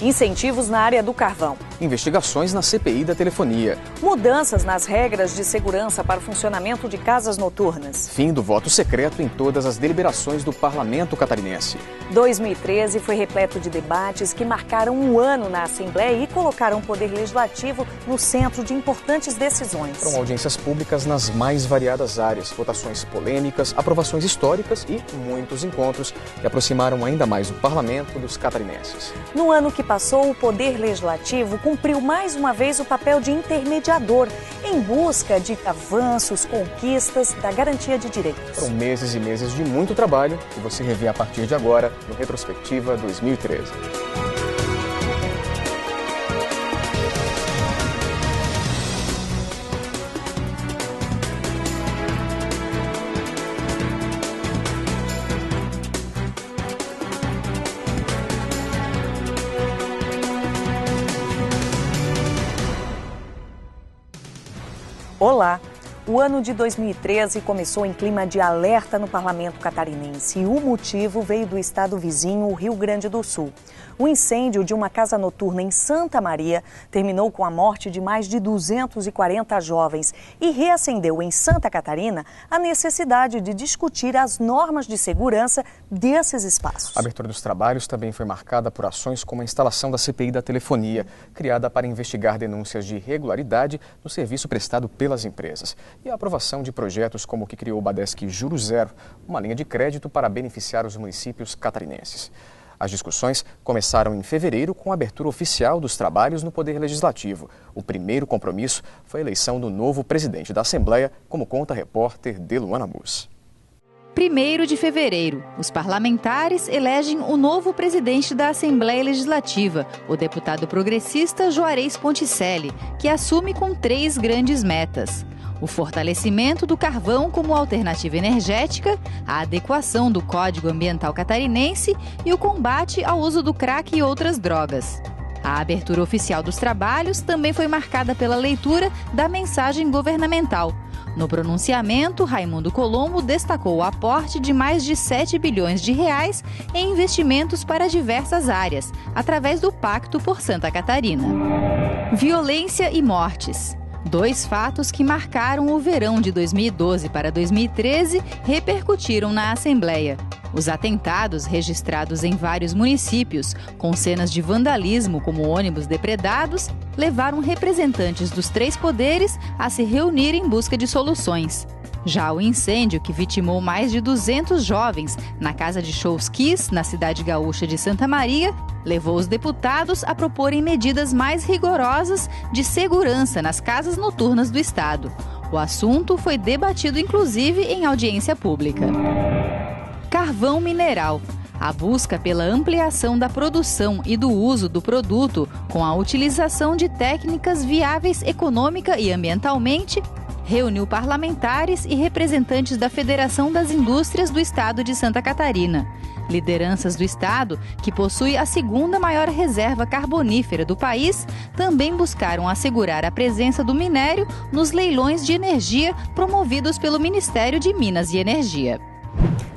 Incentivos na área do carvão. Investigações na CPI da telefonia. Mudanças nas regras de segurança para o funcionamento de casas noturnas. Fim do voto secreto em todas as deliberações do Parlamento catarinense. 2013 foi repleto de debates que marcaram um ano na Assembleia e colocaram o Poder Legislativo no centro de importantes decisões. Foram audiências públicas nas mais variadas áreas, votações polêmicas, aprovações históricas e muitos encontros que aproximaram ainda mais o Parlamento dos catarinenses. No ano que passou, o Poder Legislativo cumpriu mais uma vez o papel de intermediador em busca de avanços, conquistas da garantia de direitos. Foram meses e meses de muito trabalho que você revê a partir de agora no Retrospectiva 2013. Olá! O ano de 2013 começou em clima de alerta no Parlamento catarinense e o motivo veio do estado vizinho, o Rio Grande do Sul. O incêndio de uma casa noturna em Santa Maria terminou com a morte de mais de 240 jovens e reacendeu em Santa Catarina a necessidade de discutir as normas de segurança desses espaços. A abertura dos trabalhos também foi marcada por ações como a instalação da CPI da telefonia, criada para investigar denúncias de irregularidade no serviço prestado pelas empresas. E a aprovação de projetos como o que criou o Badesc Juro Zero, uma linha de crédito para beneficiar os municípios catarinenses. As discussões começaram em fevereiro com a abertura oficial dos trabalhos no Poder Legislativo. O primeiro compromisso foi a eleição do novo presidente da Assembleia, como conta a repórter Deluana Mus. 1º de fevereiro, os parlamentares elegem o novo presidente da Assembleia Legislativa, o deputado progressista Juarez Ponticelli, que assume com 3 grandes metas: o fortalecimento do carvão como alternativa energética, a adequação do Código Ambiental Catarinense e o combate ao uso do crack e outras drogas. A abertura oficial dos trabalhos também foi marcada pela leitura da mensagem governamental. No pronunciamento, Raimundo Colombo destacou o aporte de mais de 7 bilhões de reais em investimentos para diversas áreas, através do Pacto por Santa Catarina. Violência e mortes. 2 fatos que marcaram o verão de 2012 para 2013 repercutiram na Assembleia. Os atentados, registrados em vários municípios, com cenas de vandalismo como ônibus depredados, levaram representantes dos 3 poderes a se reunir em busca de soluções. Já o incêndio, que vitimou mais de 200 jovens na casa de shows Kiss, na cidade gaúcha de Santa Maria, levou os deputados a proporem medidas mais rigorosas de segurança nas casas noturnas do estado. O assunto foi debatido inclusive em audiência pública. Carvão mineral. A busca pela ampliação da produção e do uso do produto com a utilização de técnicas viáveis econômica e ambientalmente reuniu parlamentares e representantes da Federação das Indústrias do Estado de Santa Catarina. Lideranças do estado, que possui a 2ª maior reserva carbonífera do país, também buscaram assegurar a presença do minério nos leilões de energia promovidos pelo Ministério de Minas e Energia.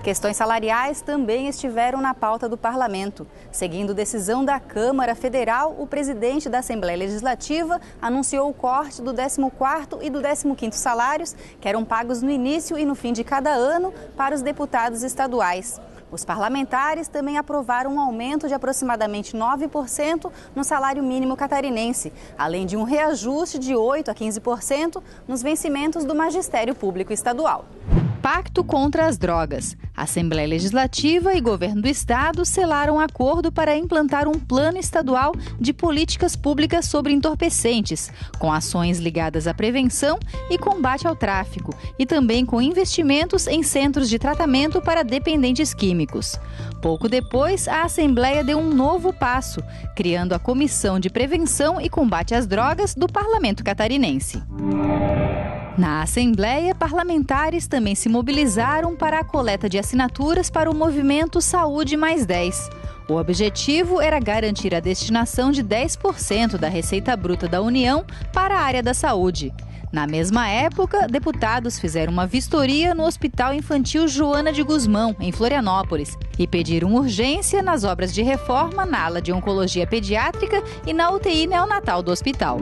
Questões salariais também estiveram na pauta do Parlamento. Seguindo decisão da Câmara Federal, o presidente da Assembleia Legislativa anunciou o corte do 14º e do 15º salários, que eram pagos no início e no fim de cada ano para os deputados estaduais. Os parlamentares também aprovaram um aumento de aproximadamente 9% no salário mínimo catarinense, além de um reajuste de 8% a 15% nos vencimentos do Magistério Público Estadual. Pacto contra as drogas. A Assembleia Legislativa e Governo do Estado selaram um acordo para implantar um plano estadual de políticas públicas sobre entorpecentes, com ações ligadas à prevenção e combate ao tráfico, e também com investimentos em centros de tratamento para dependentes químicos. Pouco depois, a Assembleia deu um novo passo, criando a Comissão de Prevenção e Combate às Drogas do Parlamento Catarinense. Na Assembleia, parlamentares também se mobilizaram para a coleta de assinaturas para o movimento Saúde Mais 10. O objetivo era garantir a destinação de 10% da receita bruta da União para a área da saúde. Na mesma época, deputados fizeram uma vistoria no Hospital Infantil Joana de Guzmão, em Florianópolis, e pediram urgência nas obras de reforma na ala de oncologia pediátrica e na UTI neonatal do hospital.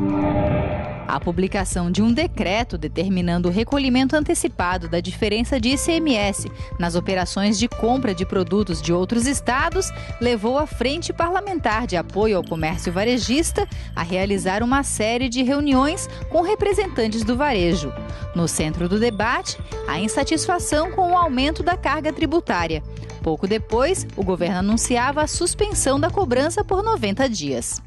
A publicação de um decreto determinando o recolhimento antecipado da diferença de ICMS nas operações de compra de produtos de outros estados levou a Frente Parlamentar de Apoio ao Comércio Varejista a realizar uma série de reuniões com representantes do varejo. No centro do debate, a insatisfação com o aumento da carga tributária. Pouco depois, o governo anunciava a suspensão da cobrança por 90 dias.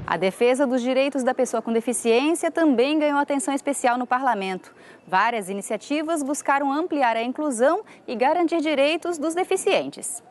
A defesa dos direitos da pessoa com deficiência também ganhou atenção especial no parlamento. Várias iniciativas buscaram ampliar a inclusão e garantir direitos dos deficientes.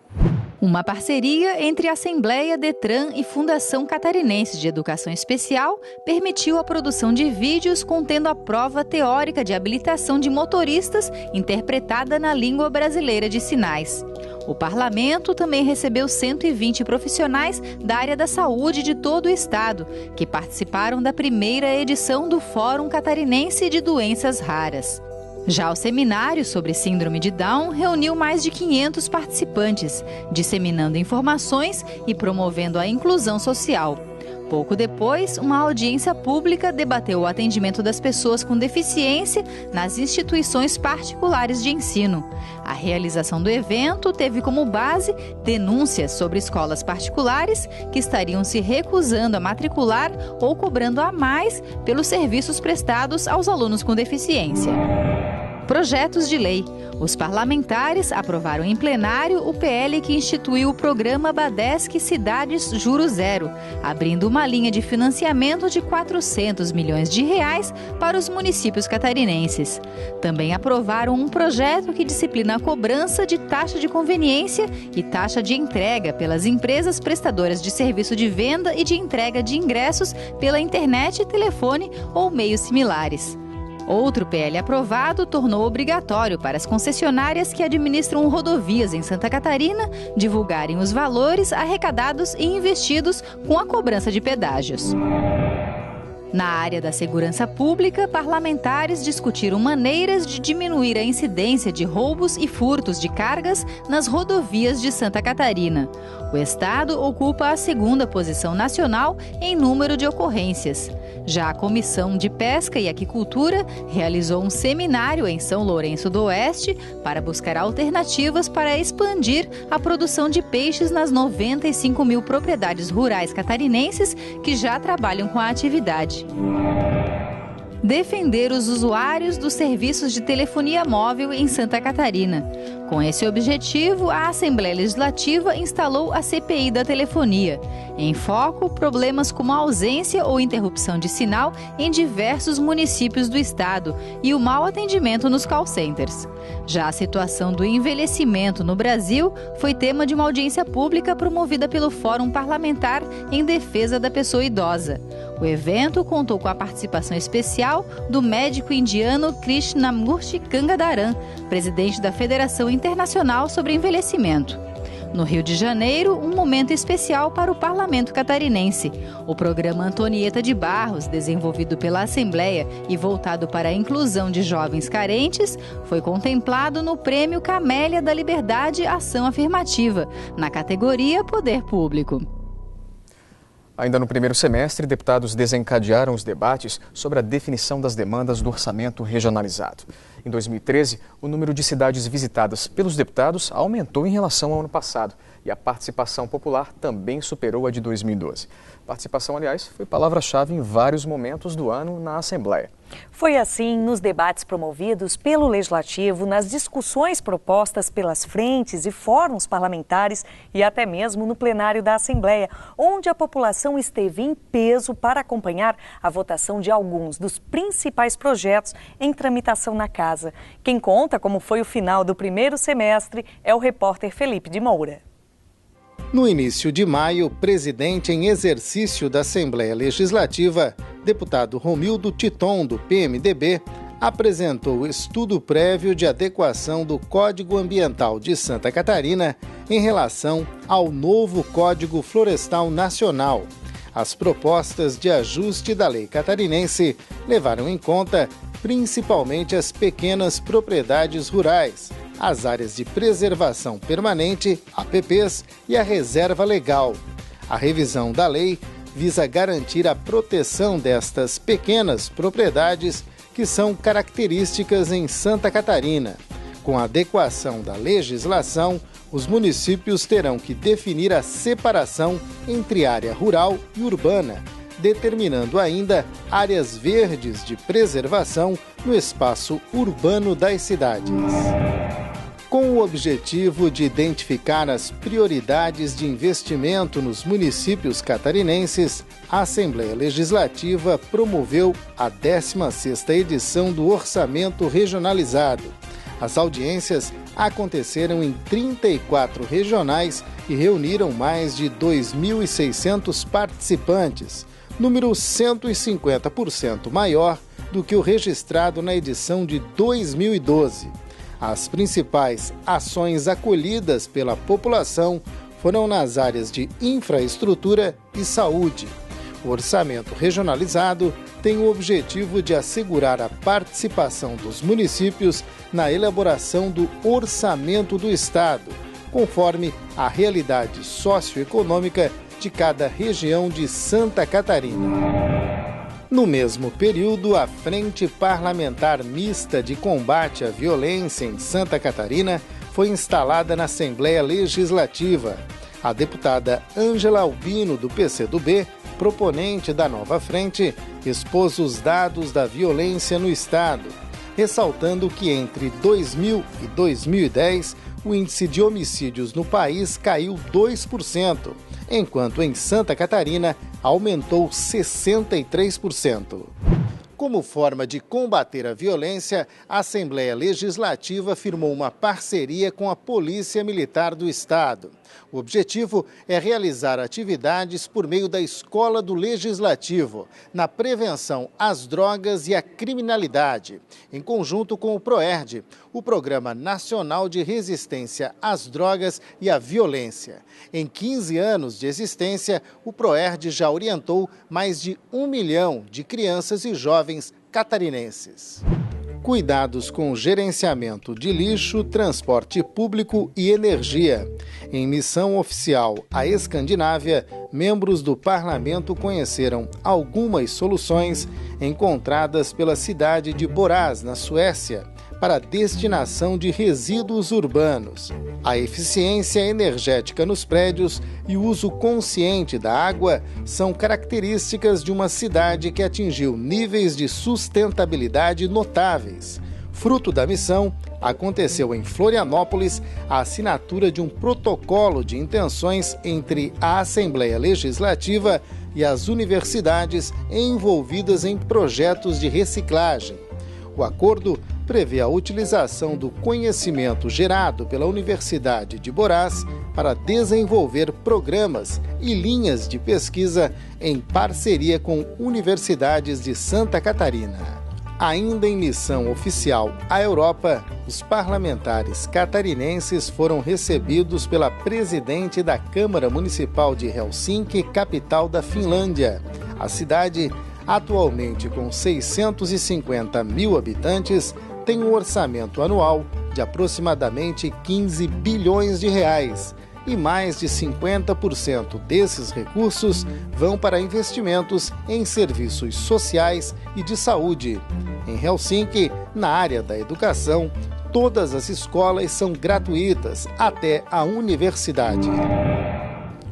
Uma parceria entre a Assembleia, Detran e Fundação Catarinense de Educação Especial permitiu a produção de vídeos contendo a prova teórica de habilitação de motoristas interpretada na língua brasileira de sinais. O parlamento também recebeu 120 profissionais da área da saúde de todo o estado, que participaram da primeira edição do Fórum Catarinense de Doenças Raras. Já o seminário sobre síndrome de Down reuniu mais de 500 participantes, disseminando informações e promovendo a inclusão social. Pouco depois, uma audiência pública debateu o atendimento das pessoas com deficiência nas instituições particulares de ensino. A realização do evento teve como base denúncias sobre escolas particulares que estariam se recusando a matricular ou cobrando a mais pelos serviços prestados aos alunos com deficiência. Projetos de lei. Os parlamentares aprovaram em plenário o PL que instituiu o programa Badesc Cidades Juro Zero, abrindo uma linha de financiamento de R$400 milhões para os municípios catarinenses. Também aprovaram um projeto que disciplina a cobrança de taxa de conveniência e taxa de entrega pelas empresas prestadoras de serviço de venda e de entrega de ingressos pela internet, telefone ou meios similares. Outro PL aprovado tornou obrigatório para as concessionárias que administram rodovias em Santa Catarina divulgarem os valores arrecadados e investidos com a cobrança de pedágios. Na área da segurança pública, parlamentares discutiram maneiras de diminuir a incidência de roubos e furtos de cargas nas rodovias de Santa Catarina. O estado ocupa a segunda posição nacional em número de ocorrências. Já a Comissão de Pesca e Aquicultura realizou um seminário em São Lourenço do Oeste para buscar alternativas para expandir a produção de peixes nas 95 mil propriedades rurais catarinenses que já trabalham com a atividade. Defender os usuários dos serviços de telefonia móvel em Santa Catarina. Com esse objetivo, a Assembleia Legislativa instalou a CPI da telefonia. Em foco, problemas como a ausência ou interrupção de sinal em diversos municípios do estado e o mau atendimento nos call centers. Já a situação do envelhecimento no Brasil foi tema de uma audiência pública promovida pelo Fórum Parlamentar em Defesa da Pessoa Idosa. O evento contou com a participação especial do médico indiano Krishnamurti Gangadaran, presidente da Federação Internacional sobre Envelhecimento. No Rio de Janeiro, um momento especial para o Parlamento Catarinense. O programa Antonieta de Barros, desenvolvido pela Assembleia e voltado para a inclusão de jovens carentes, foi contemplado no Prêmio Camélia da Liberdade Ação Afirmativa, na categoria Poder Público. Ainda no primeiro semestre, deputados desencadearam os debates sobre a definição das demandas do orçamento regionalizado. Em 2013, o número de cidades visitadas pelos deputados aumentou em relação ao ano passado e a participação popular também superou a de 2012. Participação, aliás, foi palavra-chave em vários momentos do ano na Assembleia. Foi assim nos debates promovidos pelo Legislativo, nas discussões propostas pelas frentes e fóruns parlamentares e até mesmo no plenário da Assembleia, onde a população esteve em peso para acompanhar a votação de alguns dos principais projetos em tramitação na casa. Quem conta como foi o final do primeiro semestre é o repórter Felipe de Moura. No início de maio, o presidente em exercício da Assembleia Legislativa, deputado Romildo Titon, do PMDB, apresentou o estudo prévio de adequação do Código Ambiental de Santa Catarina em relação ao novo Código Florestal Nacional. As propostas de ajuste da lei catarinense levaram em conta principalmente as pequenas propriedades rurais, as áreas de preservação permanente, APPs, e a reserva legal. A revisão da lei visa garantir a proteção destas pequenas propriedades que são características em Santa Catarina. Com a adequação da legislação, os municípios terão que definir a separação entre área rural e urbana, determinando ainda áreas verdes de preservação no espaço urbano das cidades. Com o objetivo de identificar as prioridades de investimento nos municípios catarinenses, a Assembleia Legislativa promoveu a 16ª edição do Orçamento Regionalizado. As audiências aconteceram em 34 regionais e reuniram mais de 2.600 participantes, número 150% maior do que o registrado na edição de 2012. As principais ações acolhidas pela população foram nas áreas de infraestrutura e saúde. O orçamento regionalizado tem o objetivo de assegurar a participação dos municípios na elaboração do orçamento do Estado, conforme a realidade socioeconômica de cada região de Santa Catarina. No mesmo período, a Frente Parlamentar Mista de Combate à Violência em Santa Catarina foi instalada na Assembleia Legislativa. A deputada Ângela Albino, do PCdoB, proponente da nova frente, expôs os dados da violência no Estado, ressaltando que entre 2000 e 2010, o índice de homicídios no país caiu 2%, enquanto em Santa Catarina aumentou 63%. Como forma de combater a violência, a Assembleia Legislativa firmou uma parceria com a Polícia Militar do Estado. O objetivo é realizar atividades por meio da Escola do Legislativo, na prevenção às drogas e à criminalidade, em conjunto com o PROERD, o Programa Nacional de Resistência às Drogas e à Violência. Em 15 anos de existência, o PROERD já orientou mais de 1 milhão de crianças e jovens catarinenses. Cuidados com o gerenciamento de lixo, transporte público e energia. Em missão oficial à Escandinávia, membros do parlamento conheceram algumas soluções encontradas pela cidade de Borås, na Suécia, para a destinação de resíduos urbanos. A eficiência energética nos prédios e o uso consciente da água são características de uma cidade que atingiu níveis de sustentabilidade notáveis. Fruto da missão, aconteceu em Florianópolis a assinatura de um protocolo de intenções entre a Assembleia Legislativa e as universidades envolvidas em projetos de reciclagem. O acordo prevê a utilização do conhecimento gerado pela Universidade de Borås para desenvolver programas e linhas de pesquisa em parceria com universidades de Santa Catarina. Ainda em missão oficial à Europa, os parlamentares catarinenses foram recebidos pela presidente da Câmara Municipal de Helsinki, capital da Finlândia. A cidade, atualmente com 650 mil habitantes, tem um orçamento anual de aproximadamente 15 bilhões de reais e mais de 50% desses recursos vão para investimentos em serviços sociais e de saúde. Em Helsinki, na área da educação, todas as escolas são gratuitas até a universidade.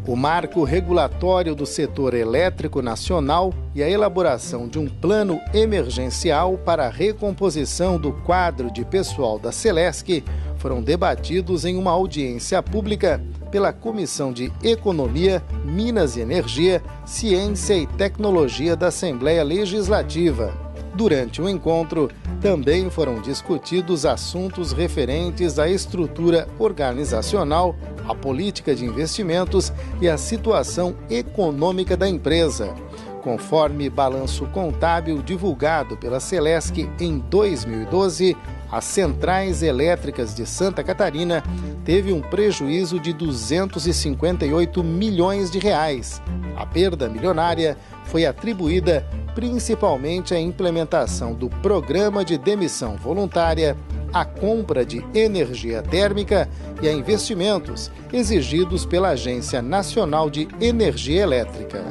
O marco regulatório do setor elétrico nacional e a elaboração de um plano emergencial para a recomposição do quadro de pessoal da Celesc foram debatidos em uma audiência pública pela Comissão de Economia, Minas e Energia, Ciência e Tecnologia da Assembleia Legislativa. Durante o encontro, também foram discutidos assuntos referentes à estrutura organizacional, à política de investimentos e à situação econômica da empresa. Conforme balanço contábil divulgado pela Celesc em 2012, as centrais elétricas de Santa Catarina teve um prejuízo de 258 milhões de reais. A perda milionária foi atribuída principalmente a implementação do Programa de Demissão Voluntária, a compra de energia térmica e a investimentos exigidos pela Agência Nacional de Energia Elétrica.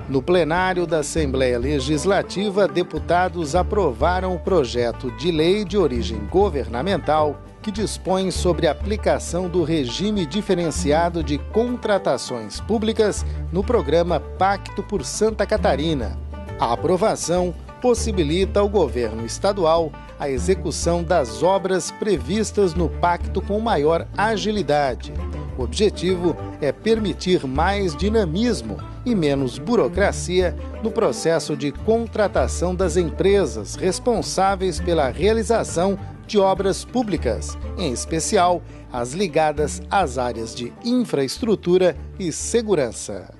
No plenário da Assembleia Legislativa, deputados aprovaram o projeto de lei de origem governamental que dispõe sobre a aplicação do regime diferenciado de contratações públicas no programa Pacto por Santa Catarina. A aprovação possibilita ao governo estadual a execução das obras previstas no pacto com maior agilidade. O objetivo é permitir mais dinamismo e menos burocracia no processo de contratação das empresas responsáveis pela realização de obras públicas, em especial as ligadas às áreas de infraestrutura e segurança.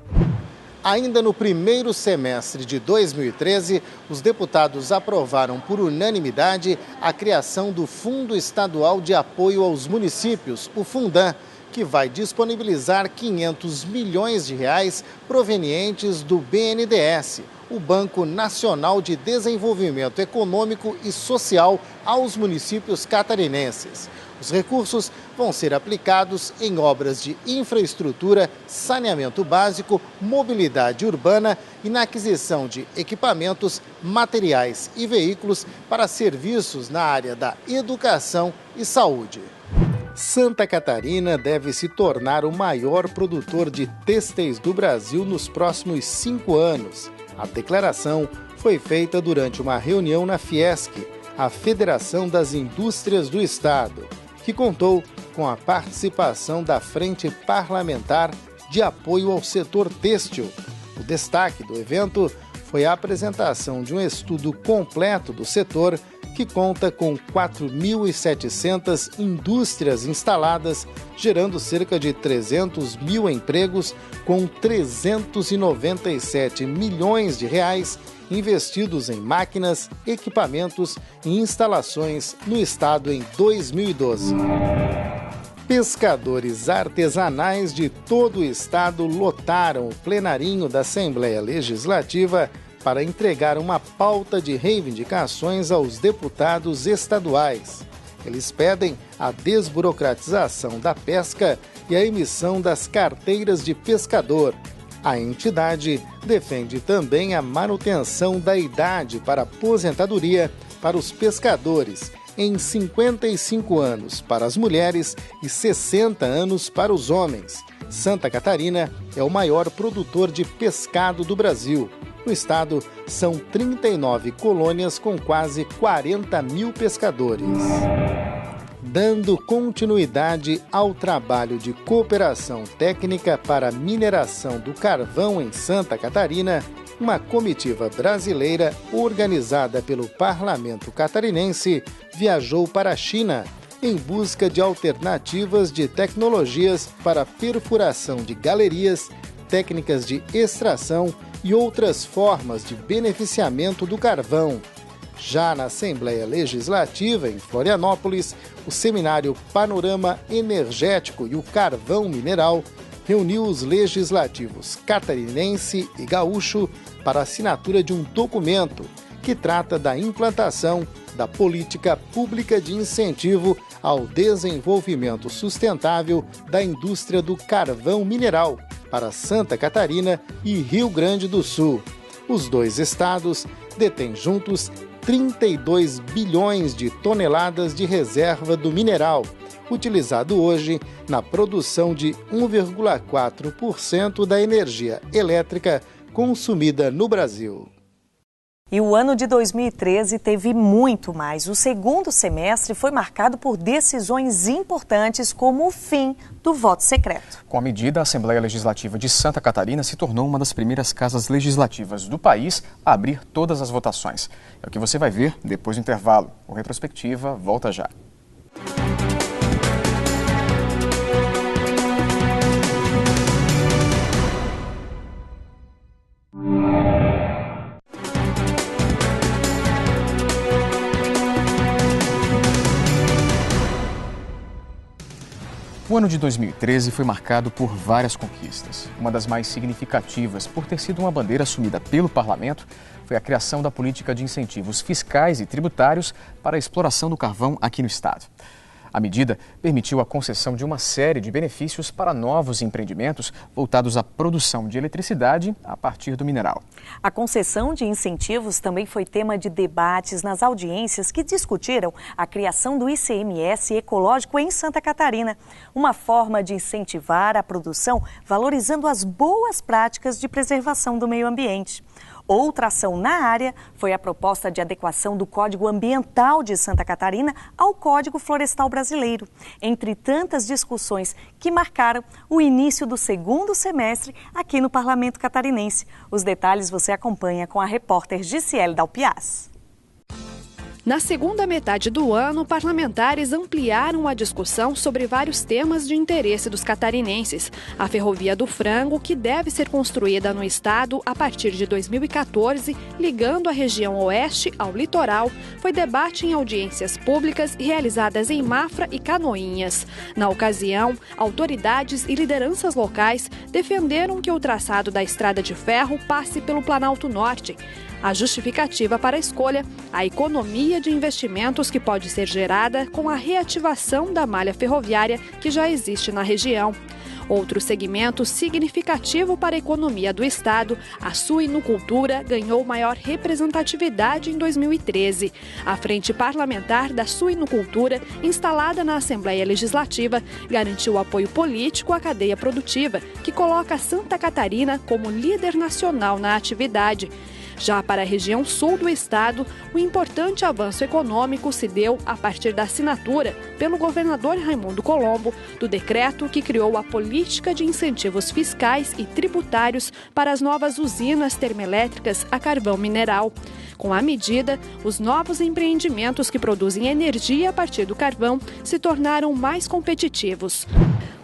Ainda no primeiro semestre de 2013, os deputados aprovaram por unanimidade a criação do Fundo Estadual de Apoio aos Municípios, o Fundan, que vai disponibilizar 500 milhões de reais provenientes do BNDES, o Banco Nacional de Desenvolvimento Econômico e Social, aos municípios catarinenses. Os recursos vão ser aplicados em obras de infraestrutura, saneamento básico, mobilidade urbana e na aquisição de equipamentos, materiais e veículos para serviços na área da educação e saúde. Santa Catarina deve se tornar o maior produtor de têxteis do Brasil nos próximos 5 anos. A declaração foi feita durante uma reunião na Fiesc, a Federação das Indústrias do Estado, que contou com a participação da Frente Parlamentar de Apoio ao Setor Têxtil. O destaque do evento foi a apresentação de um estudo completo do setor que conta com 4.700 indústrias instaladas, gerando cerca de 300 mil empregos, com 397 milhões de reais investidos em máquinas, equipamentos e instalações no estado em 2012. Pescadores artesanais de todo o estado lotaram o plenarinho da Assembleia Legislativa para entregar uma pauta de reivindicações aos deputados estaduais. Eles pedem a desburocratização da pesca e a emissão das carteiras de pescador. A entidade defende também a manutenção da idade para aposentadoria para os pescadores em 55 anos para as mulheres e 60 anos para os homens. Santa Catarina é o maior produtor de pescado do Brasil. No estado, são 39 colônias com quase 40 mil pescadores. Dando continuidade ao trabalho de cooperação técnica para a mineração do carvão em Santa Catarina, uma comitiva brasileira organizada pelo Parlamento catarinense viajou para a China em busca de alternativas de tecnologias para perfuração de galerias, técnicas de extração e outras formas de beneficiamento do carvão. Já na Assembleia Legislativa, em Florianópolis, o seminário Panorama Energético e o Carvão Mineral reuniu os legislativos catarinense e gaúcho para a assinatura de um documento que trata da implantação da política pública de incentivo ao desenvolvimento sustentável da indústria do carvão mineral para Santa Catarina e Rio Grande do Sul. Os dois estados detêm juntos 32 bilhões de toneladas de reserva do mineral, utilizado hoje na produção de 1,4% da energia elétrica consumida no Brasil. E o ano de 2013 teve muito mais. O segundo semestre foi marcado por decisões importantes, como o fim do voto secreto. Com a medida, a Assembleia Legislativa de Santa Catarina se tornou uma das primeiras casas legislativas do país a abrir todas as votações. É o que você vai ver depois do intervalo. O Retrospectiva volta já. O O ano de 2013 foi marcado por várias conquistas. Uma das mais significativas, por ter sido uma bandeira assumida pelo Parlamento, foi a criação da política de incentivos fiscais e tributários para a exploração do carvão aqui no estado. A medida permitiu a concessão de uma série de benefícios para novos empreendimentos voltados à produção de eletricidade a partir do mineral. A concessão de incentivos também foi tema de debates nas audiências que discutiram a criação do ICMS ecológico em Santa Catarina, uma forma de incentivar a produção valorizando as boas práticas de preservação do meio ambiente. Outra ação na área foi a proposta de adequação do Código Ambiental de Santa Catarina ao Código Florestal Brasileiro, entre tantas discussões que marcaram o início do segundo semestre aqui no Parlamento Catarinense. Os detalhes você acompanha com a repórter Gisele Dalpiaz. Na segunda metade do ano, parlamentares ampliaram a discussão sobre vários temas de interesse dos catarinenses. A Ferrovia do Frango, que deve ser construída no estado a partir de 2014, ligando a região oeste ao litoral, foi debate em audiências públicas realizadas em Mafra e Canoinhas. Na ocasião, autoridades e lideranças locais defenderam que o traçado da estrada de ferro passe pelo Planalto Norte. A justificativa para a escolha, a economia de investimentos que pode ser gerada com a reativação da malha ferroviária que já existe na região. Outro segmento significativo para a economia do estado, a suinocultura, ganhou maior representatividade em 2013. A Frente Parlamentar da Suinocultura, instalada na Assembleia Legislativa, garantiu apoio político à cadeia produtiva, que coloca Santa Catarina como líder nacional na atividade. Já para a região sul do estado, o importante avanço econômico se deu a partir da assinatura, pelo governador Raimundo Colombo, do decreto que criou a política de incentivos fiscais e tributários para as novas usinas termoelétricas a carvão mineral. Com a medida, os novos empreendimentos que produzem energia a partir do carvão se tornaram mais competitivos.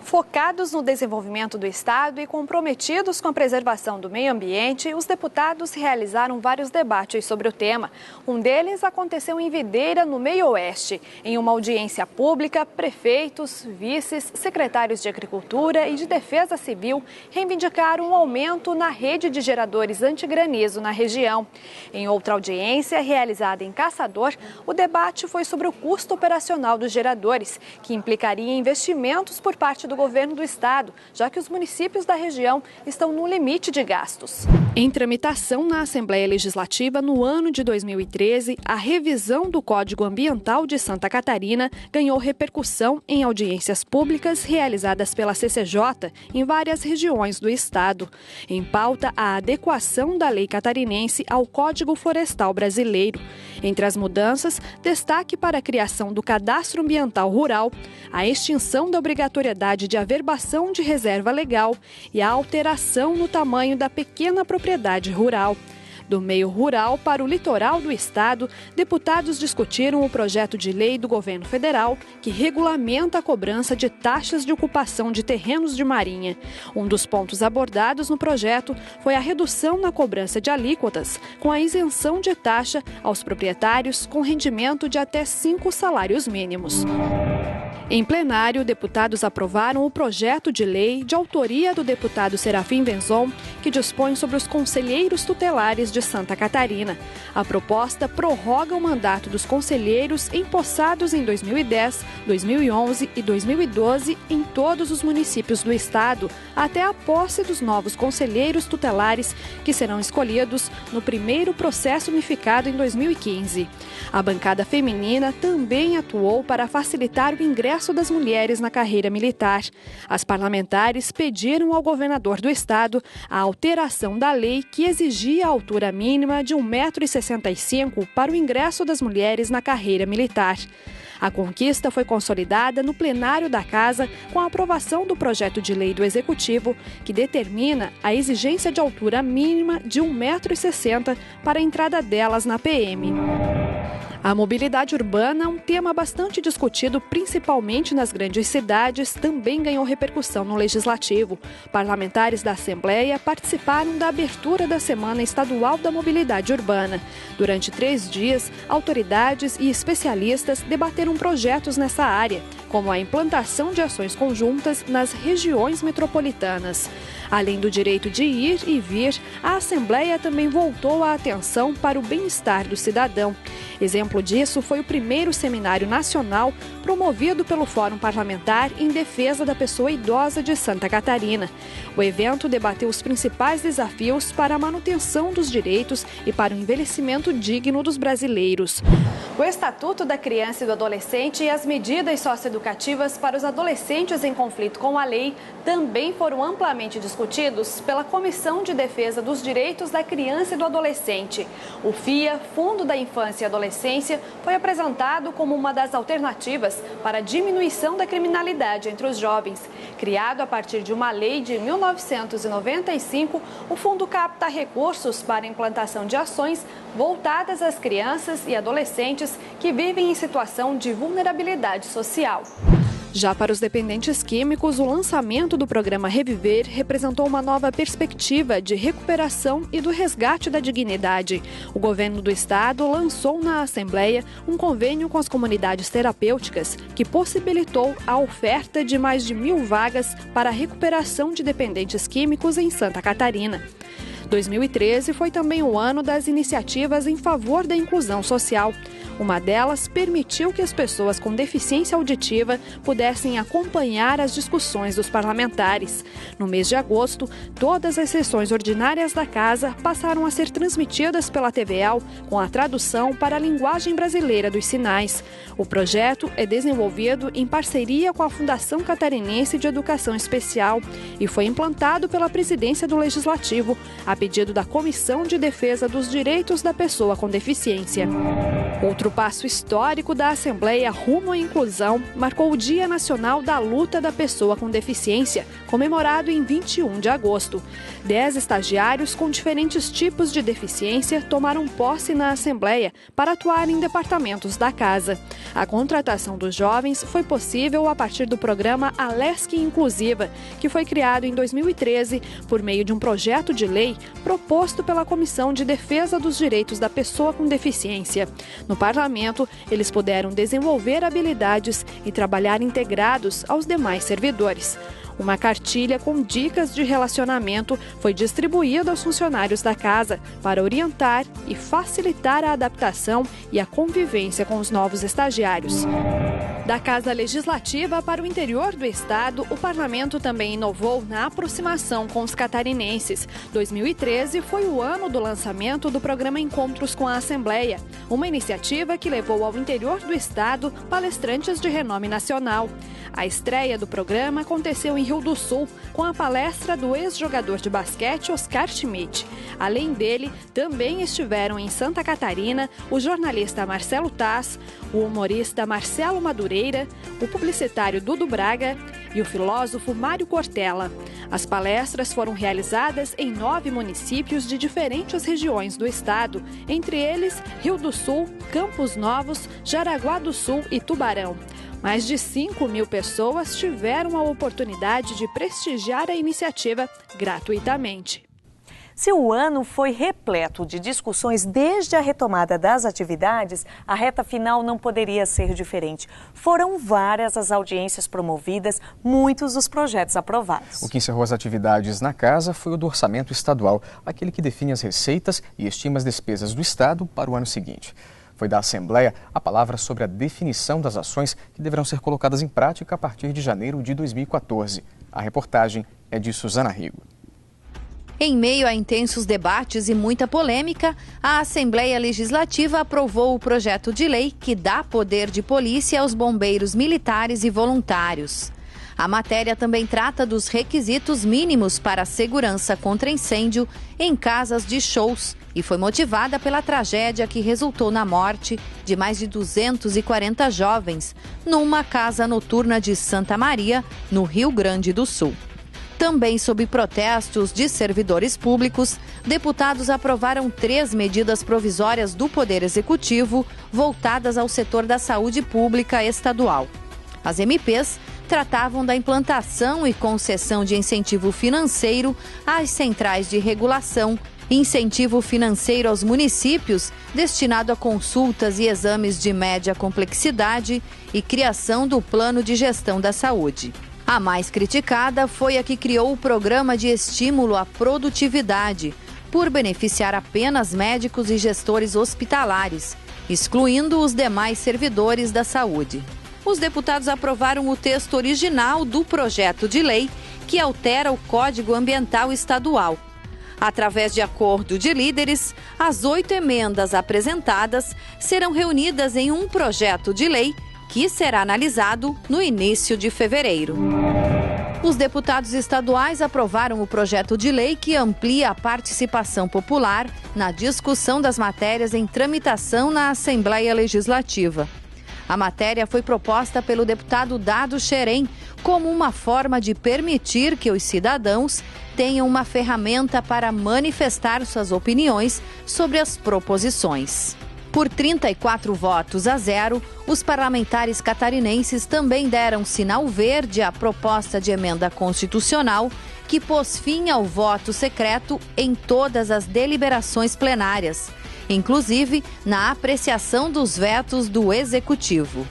Focados no desenvolvimento do estado e comprometidos com a preservação do meio ambiente, os deputados realizaram vários debates sobre o tema. Um deles aconteceu em Videira, no Meio-Oeste. Em uma audiência pública, prefeitos, vices, secretários de Agricultura e de Defesa Civil reivindicaram um aumento na rede de geradores antigranizo na região. Em outra audiência, realizada em Caçador, o debate foi sobre o custo operacional dos geradores, que implicaria investimentos por parte do governo do estado, já que os municípios da região estão no limite de gastos. Em tramitação na Assembleia Legislativa no ano de 2013, a revisão do Código Ambiental de Santa Catarina ganhou repercussão em audiências públicas realizadas pela CCJ em várias regiões do estado. Em pauta, a adequação da lei catarinense ao Código Florestal Brasileiro. Entre as mudanças, destaque para a criação do Cadastro Ambiental Rural, a extinção da obrigatoriedade de averbação de reserva legal e a alteração no tamanho da pequena propriedade rural. Do meio rural para o litoral do estado, deputados discutiram o projeto de lei do governo federal que regulamenta a cobrança de taxas de ocupação de terrenos de marinha. Um dos pontos abordados no projeto foi a redução na cobrança de alíquotas, com a isenção de taxa aos proprietários com rendimento de até 5 salários mínimos. Em plenário, deputados aprovaram o projeto de lei de autoria do deputado Serafim Venzon, que dispõe sobre os conselheiros tutelares de Santa Catarina. A proposta prorroga o mandato dos conselheiros empossados em 2010, 2011 e 2012 em todos os municípios do estado, até a posse dos novos conselheiros tutelares, que serão escolhidos no primeiro processo unificado em 2015. A bancada feminina também atuou para facilitar o ingresso das mulheres na carreira militar. As parlamentares pediram ao governador do estado a alteração da lei que exigia a altura mínima de 1,65 m para o ingresso das mulheres na carreira militar. A conquista foi consolidada no plenário da Casa com a aprovação do projeto de lei do Executivo, que determina a exigência de altura mínima de 1,60 m para a entrada delas na PM. A mobilidade urbana, um tema bastante discutido principalmente nas grandes cidades, também ganhou repercussão no Legislativo. Parlamentares da Assembleia participaram da abertura da Semana Estadual da Mobilidade Urbana. Durante 3 dias, autoridades e especialistas debateram projetos nessa área, como a implantação de ações conjuntas nas regiões metropolitanas. Além do direito de ir e vir, a Assembleia também voltou a atenção para o bem-estar do cidadão. Exemplo disso foi o primeiro seminário nacional promovido pelo Fórum Parlamentar em Defesa da Pessoa Idosa de Santa Catarina. O evento debateu os principais desafios para a manutenção dos direitos e para o envelhecimento digno dos brasileiros. O Estatuto da Criança e do Adolescente e as medidas socioeducativas para os adolescentes em conflito com a lei também foram amplamente discutidos pela Comissão de Defesa dos Direitos da Criança e do Adolescente. O FIA, Fundo da Infância e Adolescência, foi apresentado como uma das alternativas para a diminuição da criminalidade entre os jovens. Criado a partir de uma lei de 1995, o fundo capta recursos para a implantação de ações voltadas às crianças e adolescentes que vivem em situação de vulnerabilidade social. Já para os dependentes químicos, o lançamento do programa Reviver representou uma nova perspectiva de recuperação e do resgate da dignidade. O governo do estado lançou na Assembleia um convênio com as comunidades terapêuticas que possibilitou a oferta de mais de 1.000 vagas para a recuperação de dependentes químicos em Santa Catarina. 2013 foi também o ano das iniciativas em favor da inclusão social. Uma delas permitiu que as pessoas com deficiência auditiva pudessem acompanhar as discussões dos parlamentares. No mês de agosto, todas as sessões ordinárias da Casa passaram a ser transmitidas pela TVL com a tradução para a linguagem brasileira dos sinais. O projeto é desenvolvido em parceria com a Fundação Catarinense de Educação Especial e foi implantado pela Presidência do Legislativo, a pedido da Comissão de Defesa dos Direitos da Pessoa com Deficiência. Outro passo histórico da Assembleia rumo à inclusão marcou o Dia Nacional da Luta da Pessoa com Deficiência, comemorado em 21 de agosto. 10 estagiários com diferentes tipos de deficiência tomaram posse na Assembleia para atuar em departamentos da Casa. A contratação dos jovens foi possível a partir do programa Alesc Inclusiva, que foi criado em 2013 por meio de um projeto de lei proposto pela Comissão de Defesa dos Direitos da Pessoa com Deficiência. No parlamento, eles puderam desenvolver habilidades e trabalhar integrados aos demais servidores. Uma cartilha com dicas de relacionamento foi distribuída aos funcionários da Casa para orientar e facilitar a adaptação e a convivência com os novos estagiários. Da Casa Legislativa para o interior do estado, o parlamento também inovou na aproximação com os catarinenses. 2013 foi o ano do lançamento do programa Encontros com a Assembleia, uma iniciativa que levou ao interior do estado palestrantes de renome nacional. A estreia do programa aconteceu em Rio do Sul, com a palestra do ex-jogador de basquete Oscar Schmidt. Além dele, também estiveram em Santa Catarina o jornalista Marcelo Taz, o humorista Marcelo Madureira, o publicitário Dudu Braga e o filósofo Mário Cortella. As palestras foram realizadas em 9 municípios de diferentes regiões do estado, entre eles Rio do Sul, Campos Novos, Jaraguá do Sul e Tubarão. Mais de 5.000 pessoas tiveram a oportunidade de prestigiar a iniciativa gratuitamente. Se o ano foi repleto de discussões desde a retomada das atividades, a reta final não poderia ser diferente. Foram várias as audiências promovidas, muitos os projetos aprovados. O que encerrou as atividades na Casa foi o do orçamento estadual, aquele que define as receitas e estima as despesas do estado para o ano seguinte. Foi da Assembleia a palavra sobre a definição das ações que deverão ser colocadas em prática a partir de janeiro de 2014. A reportagem é de Suzana Rigo. Em meio a intensos debates e muita polêmica, a Assembleia Legislativa aprovou o projeto de lei que dá poder de polícia aos bombeiros militares e voluntários. A matéria também trata dos requisitos mínimos para a segurança contra incêndio em casas de shows e foi motivada pela tragédia que resultou na morte de mais de 240 jovens numa casa noturna de Santa Maria, no Rio Grande do Sul. Também sob protestos de servidores públicos, deputados aprovaram 3 medidas provisórias do Poder Executivo voltadas ao setor da saúde pública estadual. As MPs tratavam da implantação e concessão de incentivo financeiro às centrais de regulação, incentivo financeiro aos municípios destinado a consultas e exames de média complexidade e criação do plano de gestão da saúde. A mais criticada foi a que criou o programa de estímulo à produtividade, por beneficiar apenas médicos e gestores hospitalares, excluindo os demais servidores da saúde. Os deputados aprovaram o texto original do projeto de lei que altera o Código Ambiental Estadual. Através de acordo de líderes, as 8 emendas apresentadas serão reunidas em um projeto de lei que será analisado no início de fevereiro. Os deputados estaduais aprovaram o projeto de lei que amplia a participação popular na discussão das matérias em tramitação na Assembleia Legislativa. A matéria foi proposta pelo deputado Dado Xerém como uma forma de permitir que os cidadãos tenham uma ferramenta para manifestar suas opiniões sobre as proposições. Por 34 votos a 0, os parlamentares catarinenses também deram sinal verde à proposta de emenda constitucional que pôs fim ao voto secreto em todas as deliberações plenárias, inclusive na apreciação dos vetos do Executivo.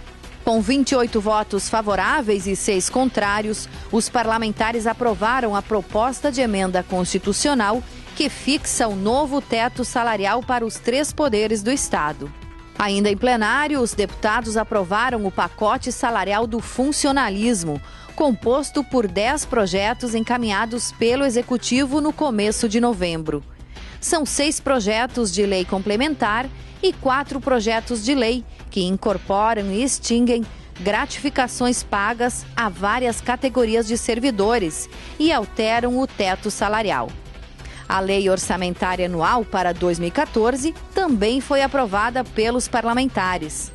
Com 28 votos favoráveis e 6 contrários, os parlamentares aprovaram a proposta de emenda constitucional que fixa o novo teto salarial para os 3 poderes do Estado. Ainda em plenário, os deputados aprovaram o pacote salarial do funcionalismo, composto por 10 projetos encaminhados pelo Executivo no começo de novembro. São 6 projetos de lei complementar e 4 projetos de lei que incorporam e extinguem gratificações pagas a várias categorias de servidores e alteram o teto salarial. A Lei Orçamentária Anual para 2014 também foi aprovada pelos parlamentares.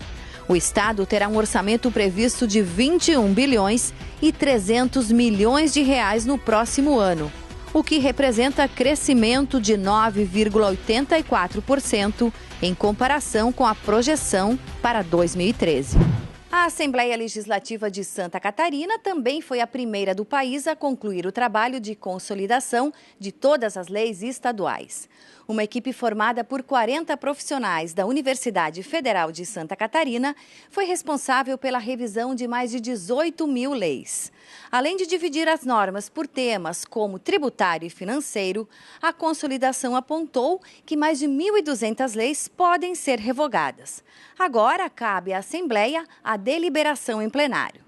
O Estado terá um orçamento previsto de 21 bilhões e 300 milhões de reais no próximo ano, o que representa crescimento de 9,84% em comparação com a projeção para 2013. A Assembleia Legislativa de Santa Catarina também foi a primeira do país a concluir o trabalho de consolidação de todas as leis estaduais. Uma equipe formada por 40 profissionais da Universidade Federal de Santa Catarina foi responsável pela revisão de mais de 18 mil leis. Além de dividir as normas por temas como tributário e financeiro, a consolidação apontou que mais de 1.200 leis podem ser revogadas. Agora cabe à Assembleia a deliberação em plenário.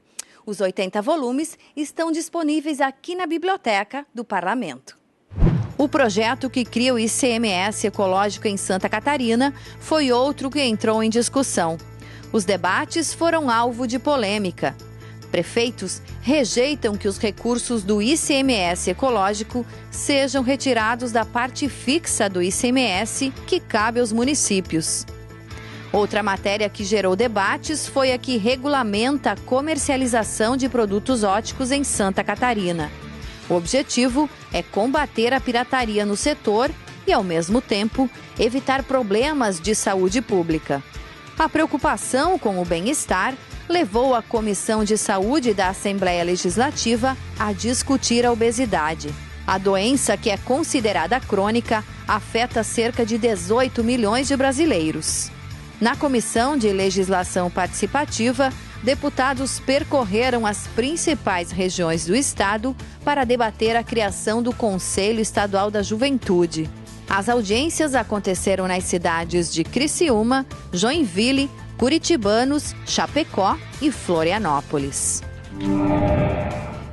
Os 80 volumes estão disponíveis aqui na Biblioteca do Parlamento. O projeto que cria o ICMS ecológico em Santa Catarina foi outro que entrou em discussão. Os debates foram alvo de polêmica. Prefeitos rejeitam que os recursos do ICMS ecológico sejam retirados da parte fixa do ICMS que cabe aos municípios. Outra matéria que gerou debates foi a que regulamenta a comercialização de produtos óticos em Santa Catarina. O objetivo é combater a pirataria no setor e, ao mesmo tempo, evitar problemas de saúde pública. A preocupação com o bem-estar levou a Comissão de Saúde da Assembleia Legislativa a discutir a obesidade. A doença, que é considerada crônica, afeta cerca de 18 milhões de brasileiros. Na Comissão de Legislação Participativa, deputados percorreram as principais regiões do estado para debater a criação do Conselho Estadual da Juventude. As audiências aconteceram nas cidades de Criciúma, Joinville, Curitibanos, Chapecó e Florianópolis.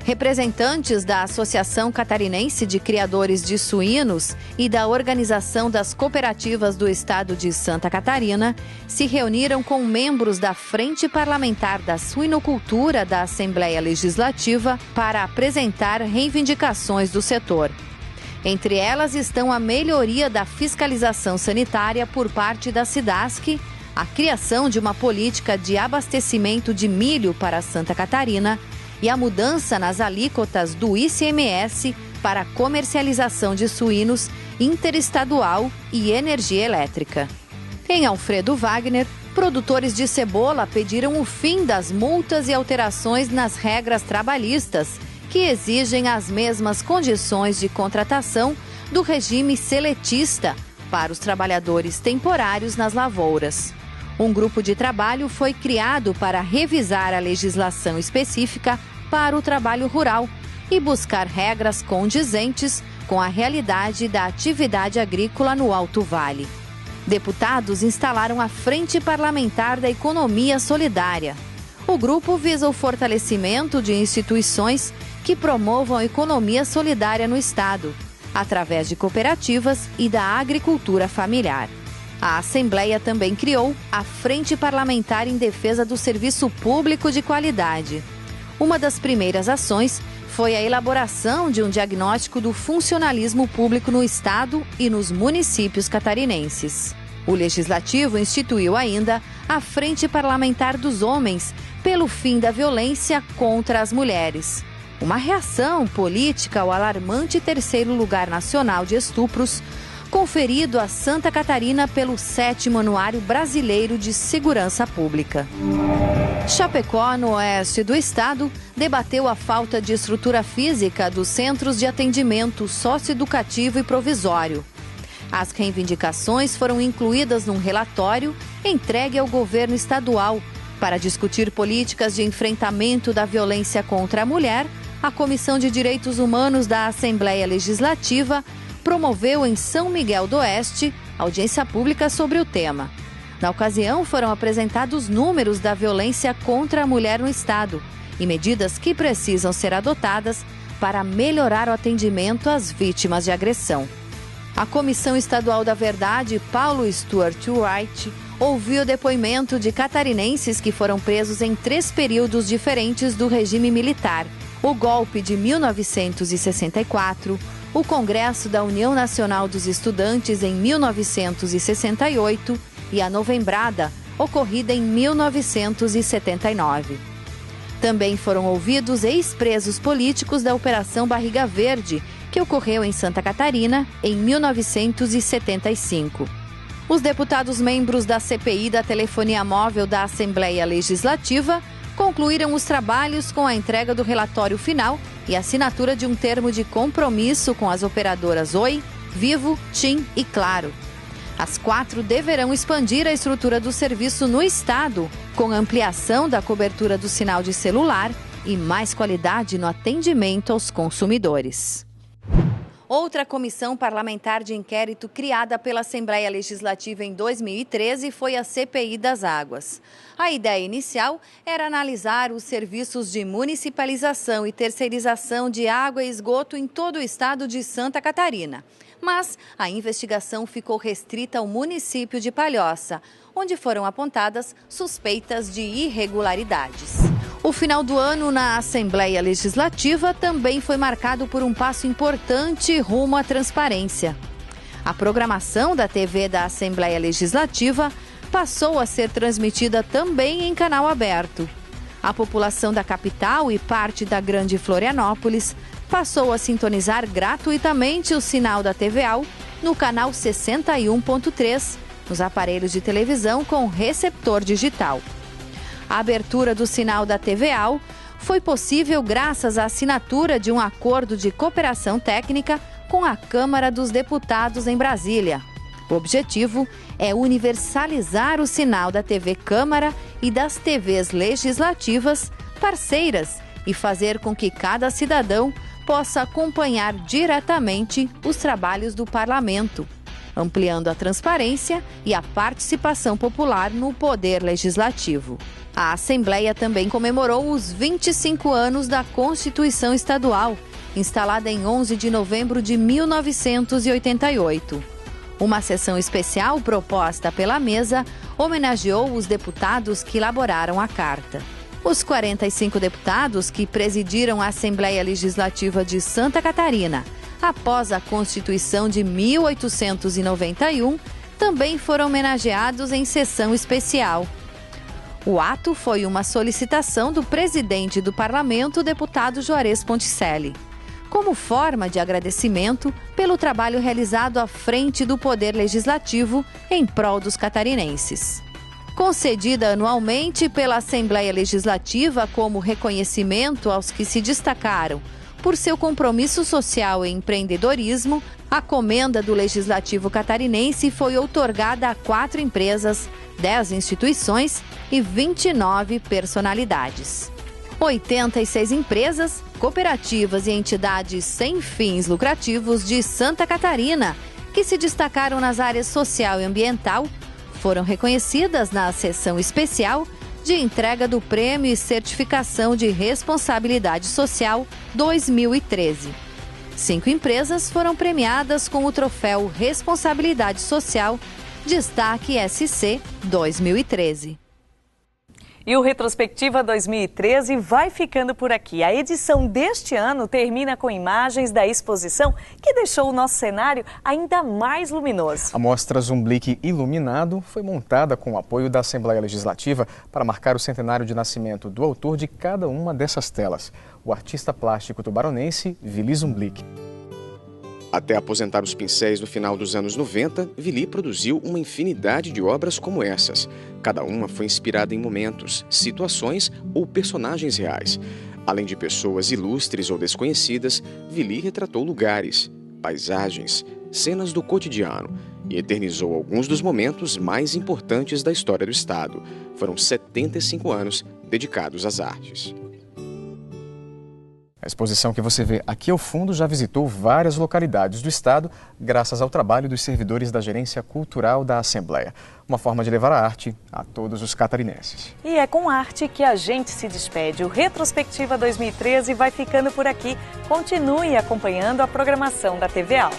Representantes da Associação Catarinense de Criadores de Suínos e da Organização das Cooperativas do Estado de Santa Catarina se reuniram com membros da Frente Parlamentar da Suinocultura da Assembleia Legislativa para apresentar reivindicações do setor. Entre elas estão a melhoria da fiscalização sanitária por parte da SIDASC, a criação de uma política de abastecimento de milho para Santa Catarina e a mudança nas alíquotas do ICMS para a comercialização de suínos interestadual e energia elétrica. Em Alfredo Wagner, Produtores de cebola pediram o fim das multas e alterações nas regras trabalhistas, que exigem as mesmas condições de contratação do regime seletista para os trabalhadores temporários nas lavouras. Um grupo de trabalho foi criado para revisar a legislação específica para o trabalho rural e buscar regras condizentes com a realidade da atividade agrícola no Alto Vale. Deputados instalaram a Frente Parlamentar da Economia Solidária. O grupo visa o fortalecimento de instituições que promovam a economia solidária no Estado, através de cooperativas e da agricultura familiar. A Assembleia também criou a Frente Parlamentar em Defesa do Serviço Público de Qualidade. Uma das primeiras ações foi a elaboração de um diagnóstico do funcionalismo público no Estado e nos municípios catarinenses. O Legislativo instituiu ainda a Frente Parlamentar dos Homens pelo fim da violência contra as mulheres. Uma reação política ao alarmante 3º lugar nacional de estupros, conferido a Santa Catarina pelo 7º Anuário Brasileiro de Segurança Pública. Chapecó, no oeste do estado, debateu a falta de estrutura física dos centros de atendimento socioeducativo e provisório. As reivindicações foram incluídas num relatório entregue ao governo estadual. Para discutir políticas de enfrentamento da violência contra a mulher, a Comissão de Direitos Humanos da Assembleia Legislativa promoveu em São Miguel do Oeste audiência pública sobre o tema. Na ocasião, foram apresentados números da violência contra a mulher no estado e medidas que precisam ser adotadas para melhorar o atendimento às vítimas de agressão. A Comissão Estadual da Verdade, Paulo Stuart Wright, ouviu o depoimento de catarinenses que foram presos em 3 períodos diferentes do regime militar: o golpe de 1964, o Congresso da União Nacional dos Estudantes em 1968 e a Novembrada, ocorrida em 1979. Também foram ouvidos ex-presos políticos da Operação Barriga Verde, que ocorreu em Santa Catarina em 1975. Os deputados membros da CPI da Telefonia Móvel da Assembleia Legislativa concluíram os trabalhos com a entrega do relatório final e assinatura de um termo de compromisso com as operadoras Oi, Vivo, TIM e Claro. As 4 deverão expandir a estrutura do serviço no estado, com ampliação da cobertura do sinal de celular e mais qualidade no atendimento aos consumidores. Outra comissão parlamentar de inquérito criada pela Assembleia Legislativa em 2013 foi a CPI das Águas. A ideia inicial era analisar os serviços de municipalização e terceirização de água e esgoto em todo o estado de Santa Catarina. Mas a investigação ficou restrita ao município de Palhoça, onde foram apontadas suspeitas de irregularidades. O final do ano na Assembleia Legislativa também foi marcado por um passo importante rumo à transparência. A programação da TV da Assembleia Legislativa passou a ser transmitida também em canal aberto. A população da capital e parte da Grande Florianópolis passou a sintonizar gratuitamente o sinal da TVAL no canal 61.3, nos aparelhos de televisão com receptor digital. A abertura do sinal da TVAL foi possível graças à assinatura de um acordo de cooperação técnica com a Câmara dos Deputados em Brasília. O objetivo é universalizar o sinal da TV Câmara e das TVs legislativas parceiras e fazer com que cada cidadão possa acompanhar diretamente os trabalhos do parlamento, ampliando a transparência e a participação popular no poder legislativo. A Assembleia também comemorou os 25 anos da Constituição Estadual, instalada em 11 de novembro de 1988. Uma sessão especial proposta pela mesa homenageou os deputados que elaboraram a carta. Os 45 deputados que presidiram a Assembleia Legislativa de Santa Catarina após a Constituição de 1891 também foram homenageados em sessão especial. O ato foi uma solicitação do presidente do Parlamento, deputado Juarez Ponticelli, como forma de agradecimento pelo trabalho realizado à frente do Poder Legislativo em prol dos catarinenses. Concedida anualmente pela Assembleia Legislativa como reconhecimento aos que se destacaram por seu compromisso social e empreendedorismo, a comenda do Legislativo catarinense foi outorgada a 4 empresas, 10 instituições e 29 personalidades. 86 empresas, cooperativas e entidades sem fins lucrativos de Santa Catarina, que se destacaram nas áreas social e ambiental, foram reconhecidas na sessão especial de entrega do Prêmio e Certificação de Responsabilidade Social 2013. 5 empresas foram premiadas com o troféu Responsabilidade Social Destaque SC 2013. E o Retrospectiva 2013 vai ficando por aqui. A edição deste ano termina com imagens da exposição que deixou o nosso cenário ainda mais luminoso. A mostra Zumblick Iluminado foi montada com o apoio da Assembleia Legislativa para marcar o centenário de nascimento do autor de cada uma dessas telas, o artista plástico tubaronense Willy Zumblick. Até aposentar os pincéis no final dos anos 90, Willy produziu uma infinidade de obras como essas. Cada uma foi inspirada em momentos, situações ou personagens reais. Além de pessoas ilustres ou desconhecidas, Willy retratou lugares, paisagens, cenas do cotidiano e eternizou alguns dos momentos mais importantes da história do Estado. Foram 75 anos dedicados às artes. A exposição que você vê aqui ao fundo já visitou várias localidades do estado, graças ao trabalho dos servidores da Gerência Cultural da Assembleia. Uma forma de levar a arte a todos os catarinenses. E é com arte que a gente se despede. O Retrospectiva 2013 vai ficando por aqui. Continue acompanhando a programação da TV Al.